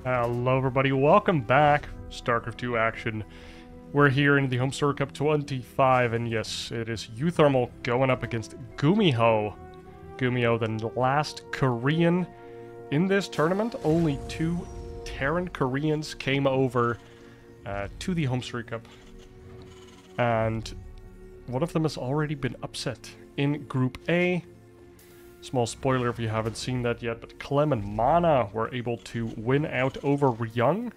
Hello everybody, welcome back. StarCraft 2 action. We're here in the Homestory Cup 25, and yes, it is uThermal going up against GuMiho. GuMiho, the last Korean in this tournament. Only 2 Terran Koreans came over to the Homestory Cup. And one of them has already been upset in Group A. Small spoiler if you haven't seen that yet, but Clem and Mana were able to win out over Ryung,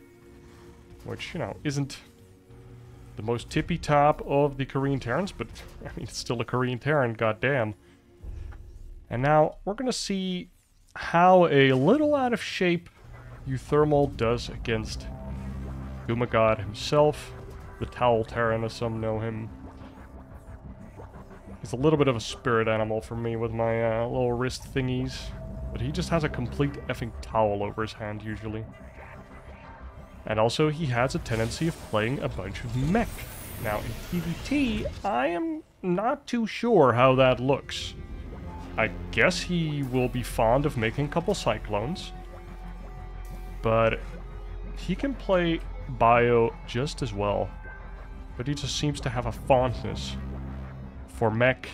which, you know, isn't the most tippy top of the Korean Terrans, but, I mean, it's still a Korean Terran, goddamn. And now, we're gonna see how a little out of shape uThermal does against GuMiho himself, the Towel Terran as some know him. He's a little bit of a spirit animal for me with my little wrist thingies. But he just has a complete effing towel over his hand, usually. And also, he has a tendency of playing a bunch of mech. Now, in PvT, I am not too sure how that looks. I guess he will be fond of making a couple Cyclones. But he can play Bio just as well. But he just seems to have a fondness for mech.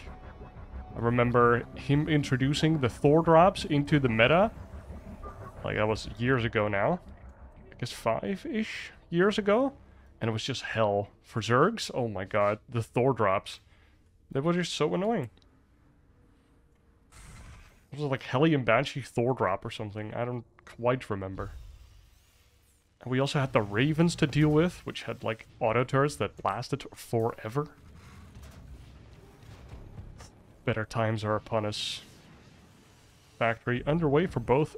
I remember him introducing the Thor drops into the meta. Like, that was years ago now. I guess 5-ish years ago. And it was just hell. For Zergs, oh my god, the Thor drops. They were just so annoying. It was like Hellion Banshee Thor drop or something. I don't quite remember. And we also had the Ravens to deal with, which had like auto turrets that lasted forever. Better times are upon us. Factory underway for both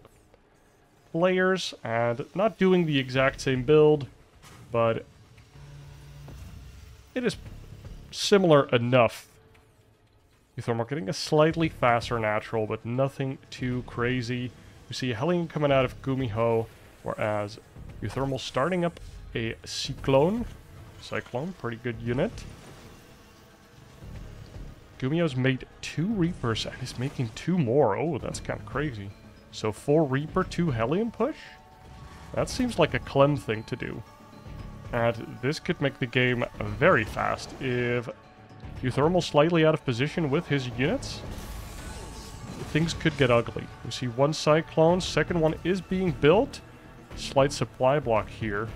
players, and not doing the exact same build, but it is similar enough. uThermal getting a slightly faster natural, but nothing too crazy. We see a Hellion coming out of GuMiho, whereas uThermal starting up a Cyclone. Cyclone, pretty good unit. GuMiho's made 2 Reapers and is making 2 more. Oh, that's kind of crazy. So 4 Reaper, 2 Hellion push? That seems like a Clem thing to do. And this could make the game very fast if uThermal slightly out of position with his units. Things could get ugly. We see 1 Cyclone, second one is being built. Slight supply block here.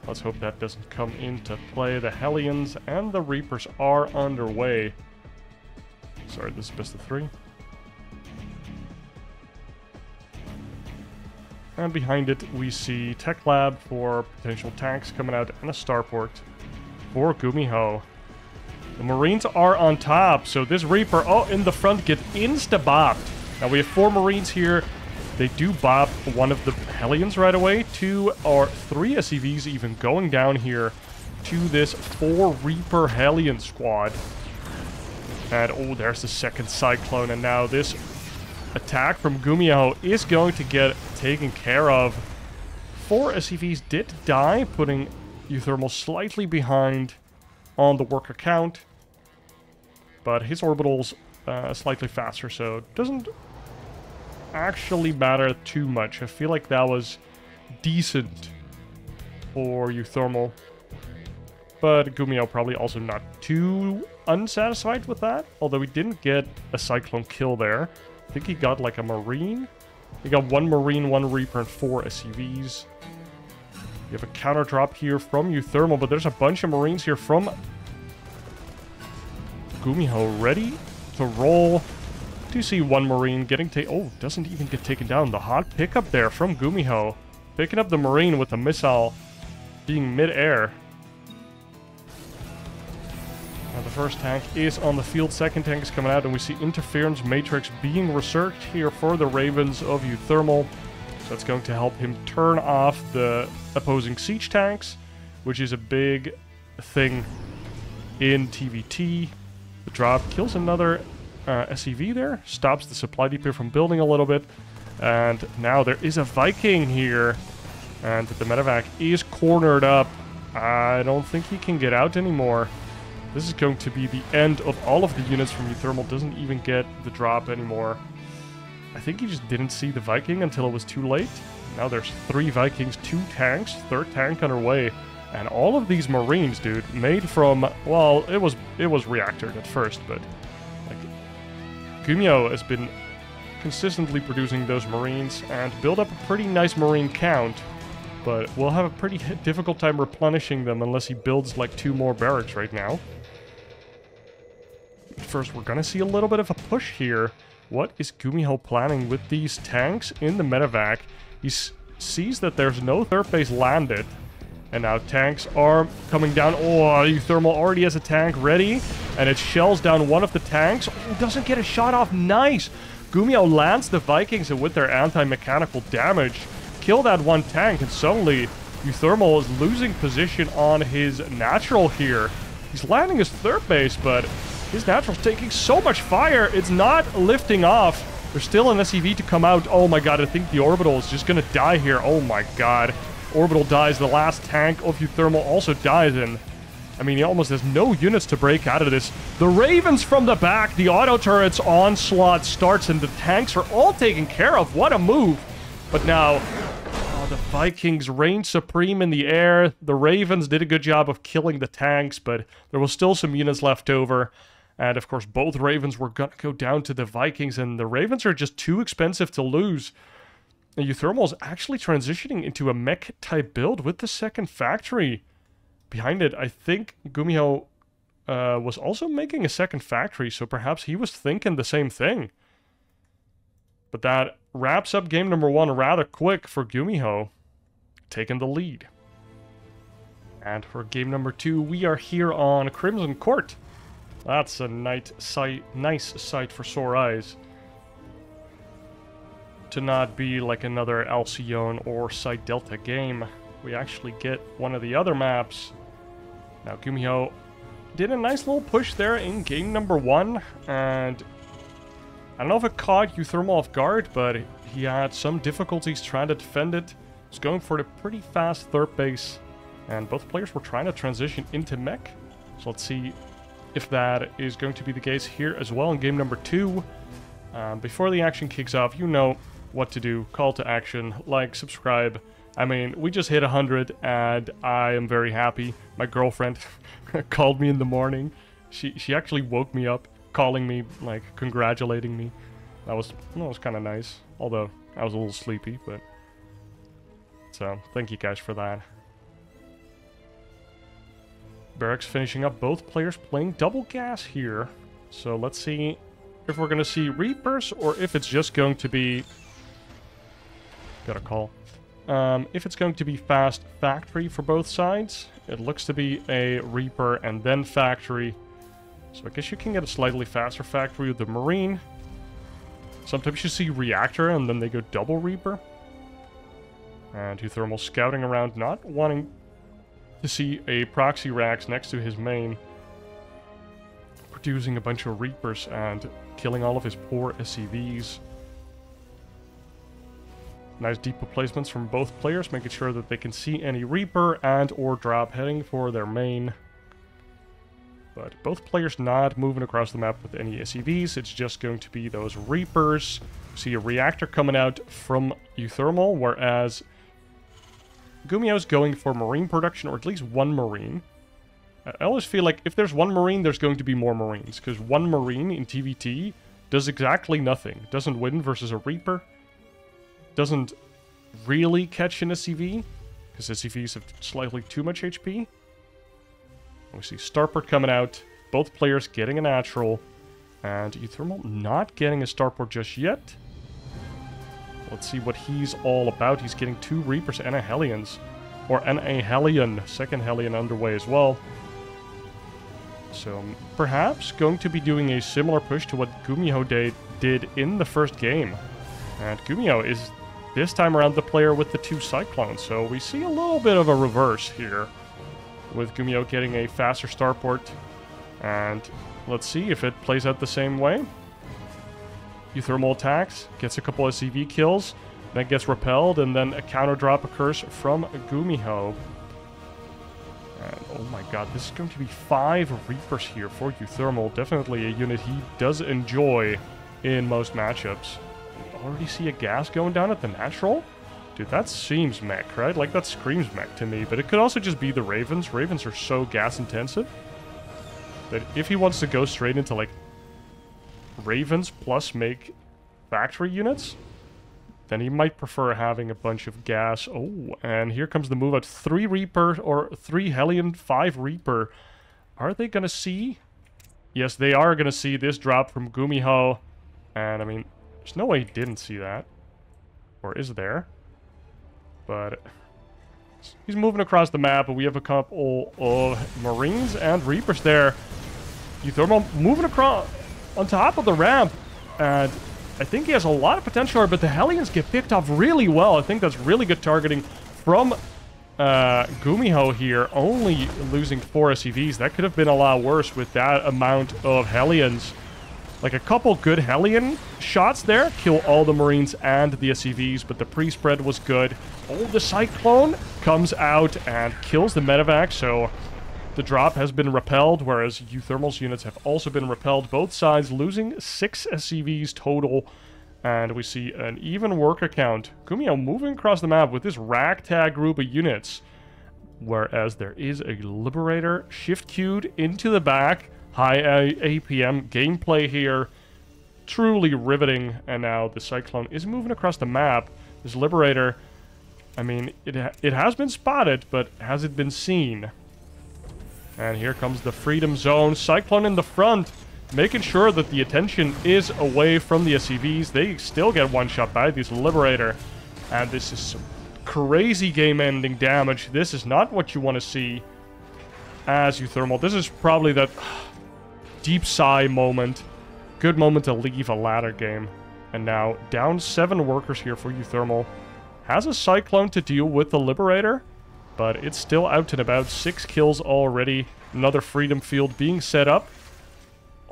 Let's hope that doesn't come into play. The Hellions and the Reapers are underway. Sorry, this is best of 3. And behind it, we see Tech Lab for potential tanks coming out and a starport for GuMiho. The Marines are on top, so this Reaper, oh, in the front, get insta-bopped. Now we have 4 Marines here. They do bop one of the Hellions right away. 2 or 3 SCVs even going down here to this 4 Reaper Hellion squad. And oh, there's the second Cyclone. And now this attack from GuMiho is going to get taken care of. 4 SCVs did die, putting uThermal slightly behind on the worker count. But his orbital's slightly faster, so it doesn't actually matter too much. I feel like that was decent for uThermal, but GuMiho probably also not too unsatisfied with that, although he didn't get a Cyclone kill there. I think he got like a Marine. He got 1 Marine, 1 Reaper, and 4 SCVs. You have a counter drop here from uThermal, but there's a bunch of Marines here from GuMiho ready to roll. Do see 1 Marine getting oh, doesn't even get taken down. The hot pickup there from GuMiho. Picking up the Marine with the missile being mid-air. Now the first tank is on the field. Second tank is coming out, and we see Interference Matrix being researched here for the Ravens of uThermal. So that's going to help him turn off the opposing siege tanks, which is a big thing in TvT. The drop kills another SCV there, stops the supply depot from building a little bit, and now there is a Viking here, and the medevac is cornered up. I don't think he can get out anymore. This is going to be the end of all of the units from uThermal. Doesn't even get the drop anymore. I think he just didn't see the Viking until it was too late. Now there's 3 Vikings, 2 tanks, 3rd tank underway. And all of these Marines, dude, made from, well, it was reactored at first, but like GuMiho has been consistently producing those Marines and build up a pretty nice Marine count, but we'll have a pretty difficult time replenishing them unless he builds like 2 more barracks right now. First, we're gonna see a little bit of a push here. What is GuMiho planning with these tanks in the medevac? He sees that there's no 3rd base landed, and now tanks are coming down. Oh, uThermal already has a tank ready, and it shells down one of the tanks. Oh, doesn't get a shot off. Nice! GuMiho lands the Vikings, and with their anti-mechanical damage, kill that one tank, and suddenly uThermal is losing position on his natural here. He's landing his 3rd base, but his natural's taking so much fire, it's not lifting off. There's still an SCV to come out. Oh my god, I think the Orbital is just gonna die here. Oh my god. Orbital dies, the last tank of uThermal also dies, and I mean, he almost has no units to break out of this. The Ravens from the back, the auto turret's onslaught starts, and the tanks are all taken care of. What a move. But now, the Vikings reign supreme in the air. The Ravens did a good job of killing the tanks, but there was still some units left over. And of course, both Ravens were gonna go down to the Vikings, and the Ravens are just too expensive to lose. And uThermal is actually transitioning into a mech-type build with the 2nd factory. Behind it, I think GuMiho was also making a 2nd factory, so perhaps he was thinking the same thing. But that wraps up game number 1 rather quick for GuMiho, taking the lead. And for game number 2, we are here on Crimson Court. That's a nice sight for sore eyes. To not be like another Alcyon or Side Delta game, we actually get one of the other maps. Now GuMiho did a nice little push there in game number 1, and I don't know if it caught uThermal off guard, but he had some difficulties trying to defend it. He was going for the pretty fast 3rd base, and both players were trying to transition into mech. So let's see if that is going to be the case here as well in game number 2. Before the action kicks off, you know what to do. Call to action, like, subscribe. I mean, we just hit 100, and I am very happy. My girlfriend called me in the morning. She actually woke me up, calling me, like, congratulating me. That was kind of nice. Although, I was a little sleepy, but... So, thank you guys for that. Barracks finishing up, both players playing double gas here. So let's see if we're going to see Reapers or if it's just going to be... Got a call. If it's going to be fast factory for both sides. It looks to be a Reaper and then factory. So I guess you can get a slightly faster factory with the Marine. Sometimes you see Reactor and then they go double Reaper. And uThermal scouting around, not wanting to see a proxy racks next to his main, producing a bunch of Reapers and killing all of his poor SCVs. Nice deep placements from both players, making sure that they can see any Reaper and or drop heading for their main. But both players not moving across the map with any SCVs, it's just going to be those Reapers. See a Reactor coming out from uThermal, whereas GuMiho's going for Marine production, or at least 1 Marine. I always feel like if there's 1 Marine, there's going to be more Marines, because 1 Marine in TVT does exactly nothing. Doesn't win versus a Reaper. Doesn't really catch an SCV, because SCVs have slightly too much HP. We see Starport coming out, both players getting a natural, and uThermal not getting a Starport just yet. Let's see what he's all about. He's getting 2 Reapers and a Hellions. Or a Hellion. 2nd Hellion underway as well. So, perhaps going to be doing a similar push to what GuMiho did in the first game. And GuMiho is, this time around, the player with the 2 Cyclones. So, we see a little bit of a reverse here. With GuMiho getting a faster Starport. And let's see if it plays out the same way. uThermal attacks, gets a couple of SCV kills, then gets repelled, and then a counter drop occurs from GuMiho. And oh my god, this is going to be 5 Reapers here for uThermal. Definitely a unit he does enjoy in most matchups. already see a gas going down at the natural? Dude, that seems mech, right? Like, that screams mech to me. But it could also just be the Ravens. Ravens are so gas-intensive that if he wants to go straight into, like, Ravens plus make factory units, then he might prefer having a bunch of gas. Oh, and here comes the move out. 3 Reaper, or 3 Hellion, 5 Reaper. Are they gonna see? Yes, they are gonna see this drop from GuMiho. And, I mean, there's no way he didn't see that. Or is there? But he's moving across the map, and we have a couple of Marines and Reapers there. uThermal moving across on top of the ramp, and I think he has a lot of potential here, but the Hellions get picked off really well. I think that's really good targeting from GuMiho here, only losing 4 SCVs. That could have been a lot worse with that amount of Hellions. Like, a couple good Hellion shots there kill all the Marines and the SCVs, but the pre-spread was good. Oh, the Cyclone comes out and kills the medevac, so the drop has been repelled, whereas uThermal's units have also been repelled. Both sides losing 6 SCVs total, and we see an even worker count. GuMiho moving across the map with this ragtag group of units, whereas there is a Liberator shift-queued into the back. High APM gameplay here, truly riveting, and now the Cyclone is moving across the map. This Liberator, I mean, it has been spotted, but has it been seen? And here comes the Freedom Zone. Cyclone in the front, making sure that the attention is away from the SCVs. They still get one shot by this Liberator, and this is some crazy game-ending damage. This is not what you want to see as uThermal. This is probably that deep sigh moment. Good moment to leave a ladder game. And now, down 7 workers here for uThermal. Has a Cyclone to deal with the Liberator, but it's still out and about. 6 kills already. Another Freedom Field being set up.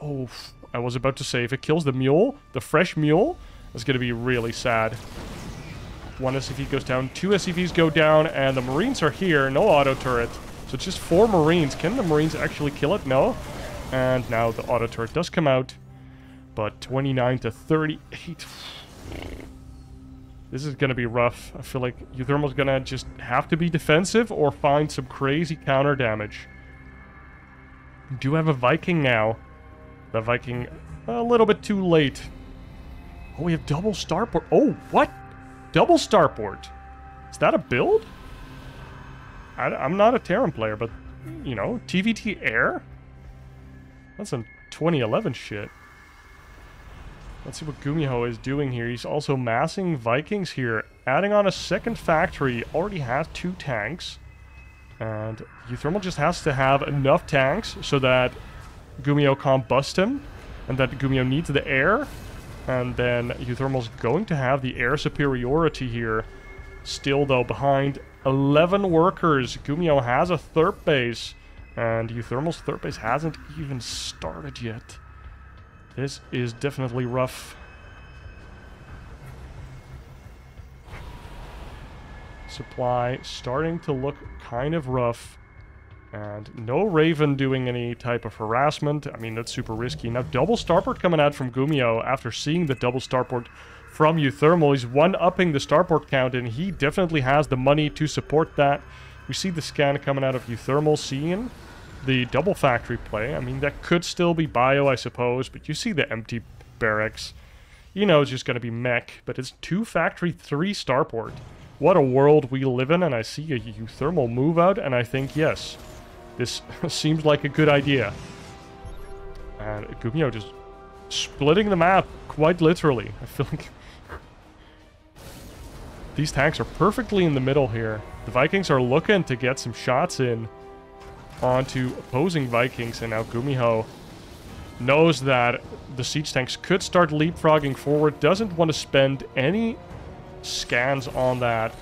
Oh, I was about to say, if it kills the Mule, the fresh Mule, it's going to be really sad. 1 SCV goes down, 2 SCVs go down, and the Marines are here. No auto turret. So it's just 4 Marines. Can the Marines actually kill it? No. And now the auto turret does come out. But 29 to 38. This is going to be rough. I feel like uThermal's going to just have to be defensive or find some crazy counter damage. We do have a Viking now. The Viking a little bit too late. Oh, we have double starport. Oh, what? Double starport. Is that a build? I'm not a Terran player, but, you know, TVT Air? That's some 2011 shit. Let's see what GuMiho is doing here. He's also massing Vikings here. Adding on a second factory. Already has 2 tanks. And uThermal just has to have enough tanks so that GuMiho can't bust him. And that GuMiho needs the air. And then uThermal's going to have the air superiority here. Still, though, behind 11 workers. GuMiho has a third base. And uThermal's third base hasn't even started yet. This is definitely rough. Supply starting to look kind of rough. And no Raven doing any type of harassment. I mean, that's super risky. Now, double starport coming out from GuMiho after seeing the double starport from uThermal. He's one-upping the starport count, and he definitely has the money to support that. We see the scan coming out of uThermal, seeing the double factory play. I mean, that could still be bio, I suppose, but you see the empty barracks. You know it's just going to be mech, but it's 2 factory, 3 starport. What a world we live in, and I see a uThermal move out, and I think, yes, this seems like a good idea. And GuMiho just splitting the map, quite literally. I feel like these tanks are perfectly in the middle here. The Vikings are looking to get some shots in onto opposing Vikings, and now GuMiho knows that the siege tanks could start leapfrogging forward, doesn't want to spend any scans on that.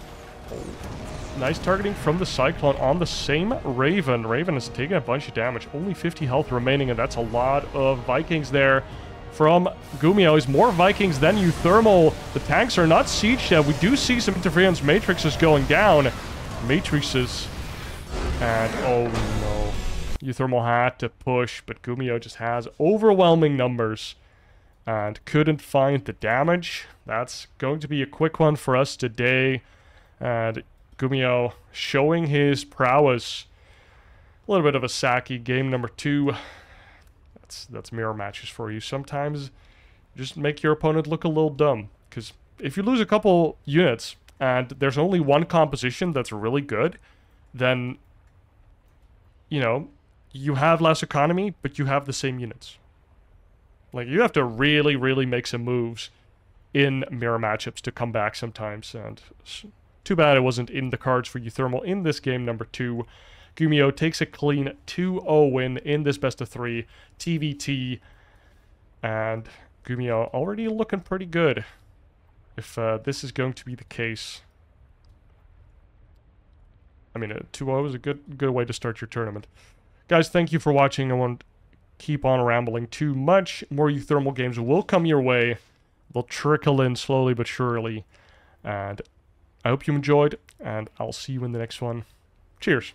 Nice targeting from the Cyclone on the same Raven. Raven has taken a bunch of damage, only 50 health remaining, and that's a lot of Vikings there from GuMiho. Is more Vikings than uThermal. The tanks are not sieged yet. We do see some interference matrices going down. Matrices. And, oh no. uThermal had to push, but GuMiho just has overwhelming numbers. and couldn't find the damage. That's going to be a quick one for us today. And GuMiho showing his prowess. A little bit of a sacky game number 2. That's mirror matches for you. Sometimes just make your opponent look a little dumb. Because if you lose a couple units and there's only one composition that's really good, then, you know, you have less economy, but you have the same units. Like, you have to really, really make some moves in mirror matchups to come back sometimes. And too bad it wasn't in the cards for uThermal in this game number 2. GuMiho takes a clean 2-0 win in this best of 3 TVT. And GuMiho already looking pretty good if this is going to be the case. I mean, 2-0 is a good way to start your tournament. Guys, thank you for watching. I won't keep on rambling too much. More uThermal games will come your way. They'll trickle in slowly but surely. And I hope you enjoyed, and I'll see you in the next one. Cheers.